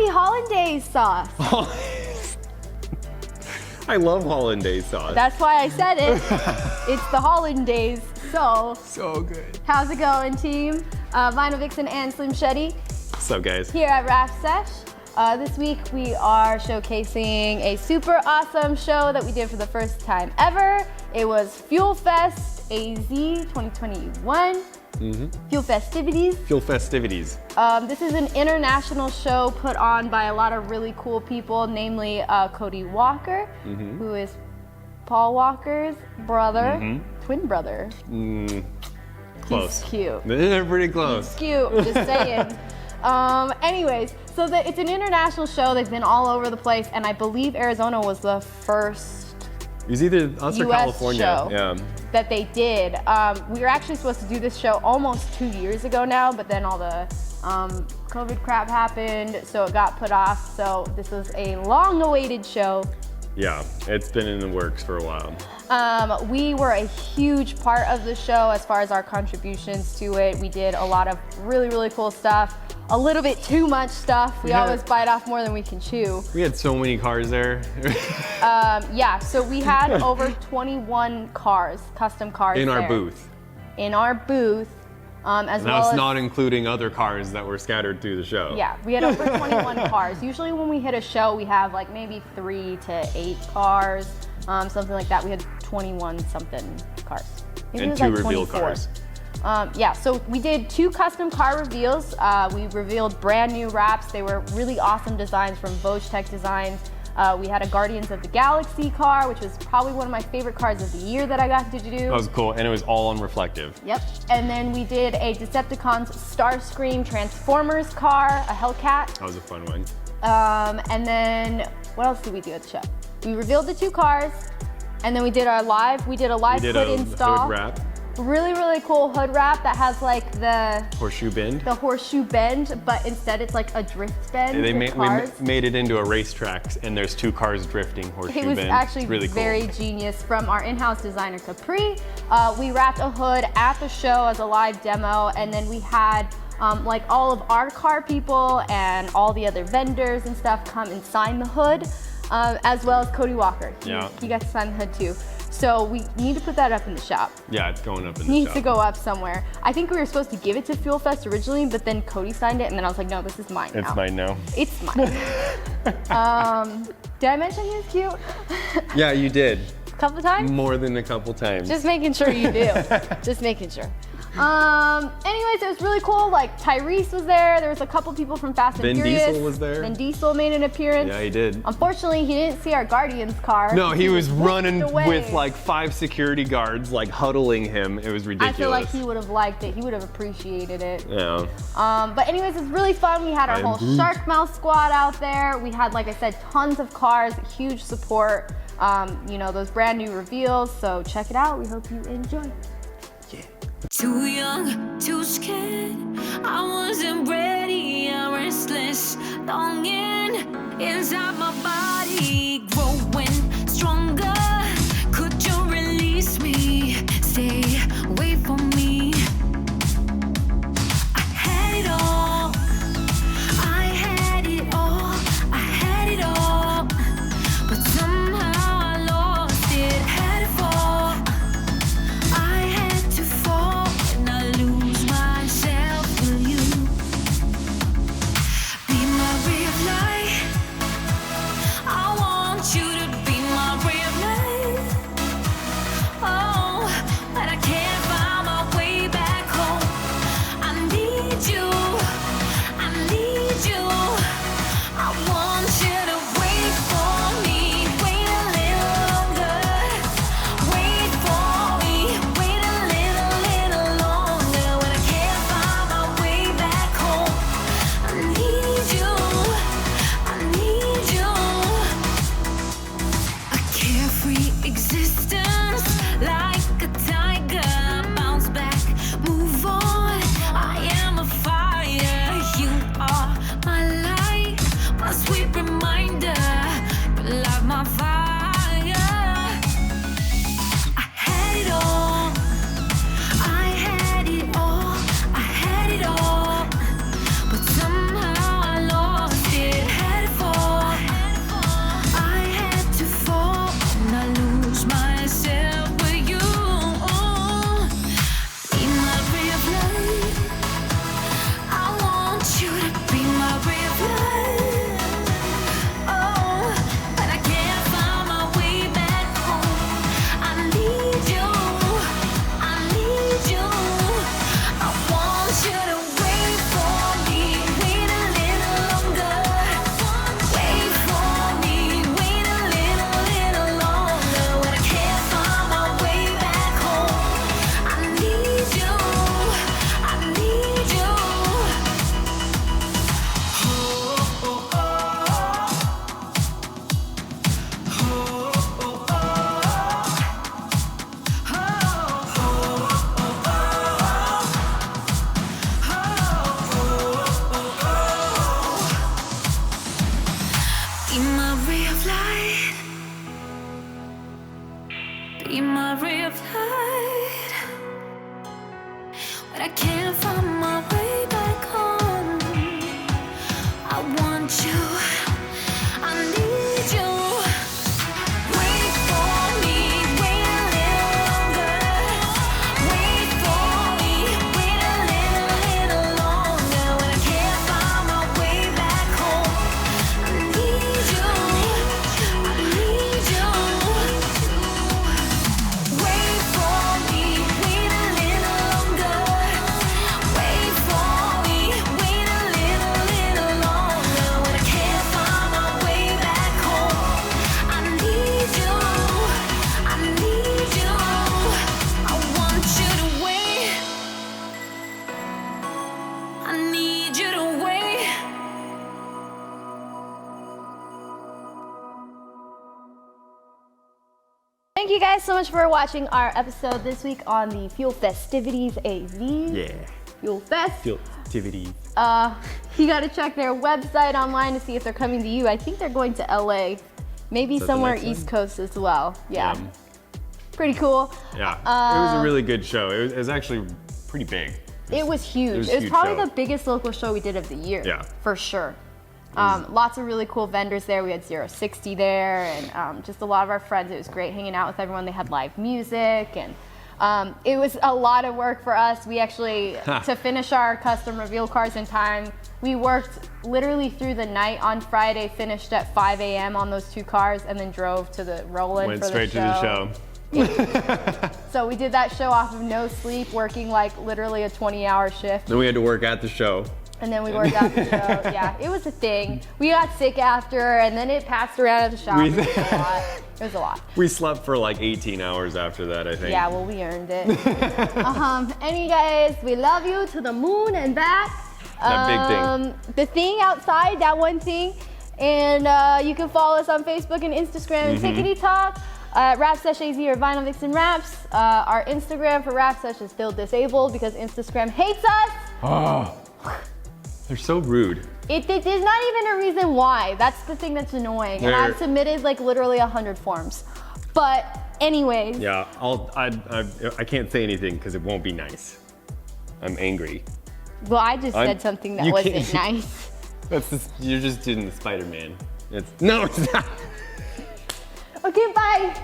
Happy Hollandaise sauce. I love hollandaise sauce. That's why I said it. It's the Hollandaise. So good. How's it going, team? Vinyl Vixen and Slim Shetty What's up, guys? here at Wrapsesh. This week we are showcasing a super awesome show that we did for the first time ever. It was Fuel Fest AZ 2021. Fuel Festivities. Fuel festivities. This is an international show put on by a lot of really cool people, namely Cody Walker, who is Paul Walker's brother, twin brother. Close. He's cute. They're pretty close. He's cute, just saying. Anyways, so it's an international show. They've been all over the place, and I believe Arizona was the first It was either us or US California. show. Yeah. that they did. We were actually supposed to do this show almost 2 years ago now, but then all the COVID crap happened, so it got put off. So this was a long-awaited show. Yeah, it's been in the works for a while. We were a huge part of the show as far as our contributions to it. We did a lot of really, really cool stuff. A little bit too much stuff. We always bite off more than we can chew. We had so many cars there. Yeah, so we had over 21 cars, custom cars In our there. booth. In our booth, as And well that's as not including other cars that were scattered through the show. yeah, we had over 21 cars. Usually when we hit a show, we have like maybe 3 to 8 cars, something like that. We had 21 something cars. Maybe it And was 2 like reveal 24. cars. Yeah, so we did 2 custom car reveals. We revealed brand new wraps. They were really awesome designs from Tech Designs. We had a Guardians of the Galaxy car, which was probably one of my favorite cars of the year that I got to do. That was cool, and it was all on reflective. Yep, and then we did a Decepticons Starscream Transformers car, a Hellcat. That was a fun one. And then what else did we do at the show? We revealed the 2 cars, and then we did a live We did hood a install. hood wrap, Really, really cool hood wrap that has like the horseshoe bend. horseshoe bend, but instead it's like a drift bend. They with we cars. made it into a racetrack, and there's 2 cars drifting horseshoe It was bend. actually It's really cool. very genius from our in-house designer Capri. We wrapped a hood at the show as a live demo, and then we had like all of our car people and all the other vendors and stuff come and sign the hood, as well as Cody Walker. He got to sign the hood too. So we need to put that up in the shop. Yeah, it's going up in the Needs shop. to go up somewhere. I think we were supposed to give it to Fuel Fest originally, but then Cody signed it, and then I was like, no, this is mine now. It's mine now. It's mine. Did I mention he was cute? Yeah, you did. A couple of times? More than a couple times. Just making sure you do. Just making sure. Anyways, it was really cool. Like Tyrese was there. There was a couple people from Fast and Vin Furious. Diesel was there. Vin Diesel made an appearance. Yeah, he did. Unfortunately, he didn't see our Guardians car. No, he was whisked running away. with like 5 security guards, like huddling him. It was ridiculous. I feel like he would have liked it. He would have appreciated it. Yeah. But anyways, it's really fun. We had our whole Shark Mouth squad out there. We had, like I said, tons of cars, huge support. You know, those brand new reveals. So check it out. We hope you enjoy. Too young, too scared. I wasn't ready. I'm restless, longing inside my body, growing stronger. Could you release me? Stay away from me. I had it all. I had it all. I had it all. But somehow I lost it. Had it all. I had to fall and I lose myself. Will you be my ray of light? you guys so much for watching our episode this week on the Fuel Festivities AZ. Yeah. Fuel Fest. Fuel activity. You gotta check their website online to see if they're coming to you. I think they're going to LA. Maybe that the somewhere next East one? Coast as well. Yeah. Pretty cool. Yeah. It was a really good show. It was actually pretty big. It was huge. was It a was huge probably show. the biggest local show we did of the year. Yeah. For sure. Lots of really cool vendors there. We had 060 there and just a lot of our friends. It was great hanging out with everyone. They had live music and it was a lot of work for us. We actually, to finish our custom reveal cars in time, we worked literally through the night on Friday, finished at 5 a.m. on those 2 cars and then drove to the roll-in Went for the show. straight to the show. So we did that show off of no sleep, working like literally a 20-hour shift. Then we had to work at the show. And then we worked out the show. Yeah, it was a thing. We got sick after, and then it passed around at the shop. It was a lot. It was a lot. We slept for like 18 hours after that, I think. Yeah, well, we earned it. And you guys, we love you to the moon and back. That big thing. The thing outside, that one thing. And you can follow us on Facebook and Instagram and Tickety Talk. Wrapsesh AZ or Vinyl Vixen Raps. Our Instagram for Wrapsesh is still disabled because Instagram hates us. Oh. They're so rude. There's not even a reason why. That's the thing that's annoying. And I've submitted like literally 100 forms. But anyways. Yeah, I can't say anything because it won't be nice. I'm angry. Well, I just said something that you wasn't can't- nice. You're just doing the Spider-Man. No, it's not. Okay, bye.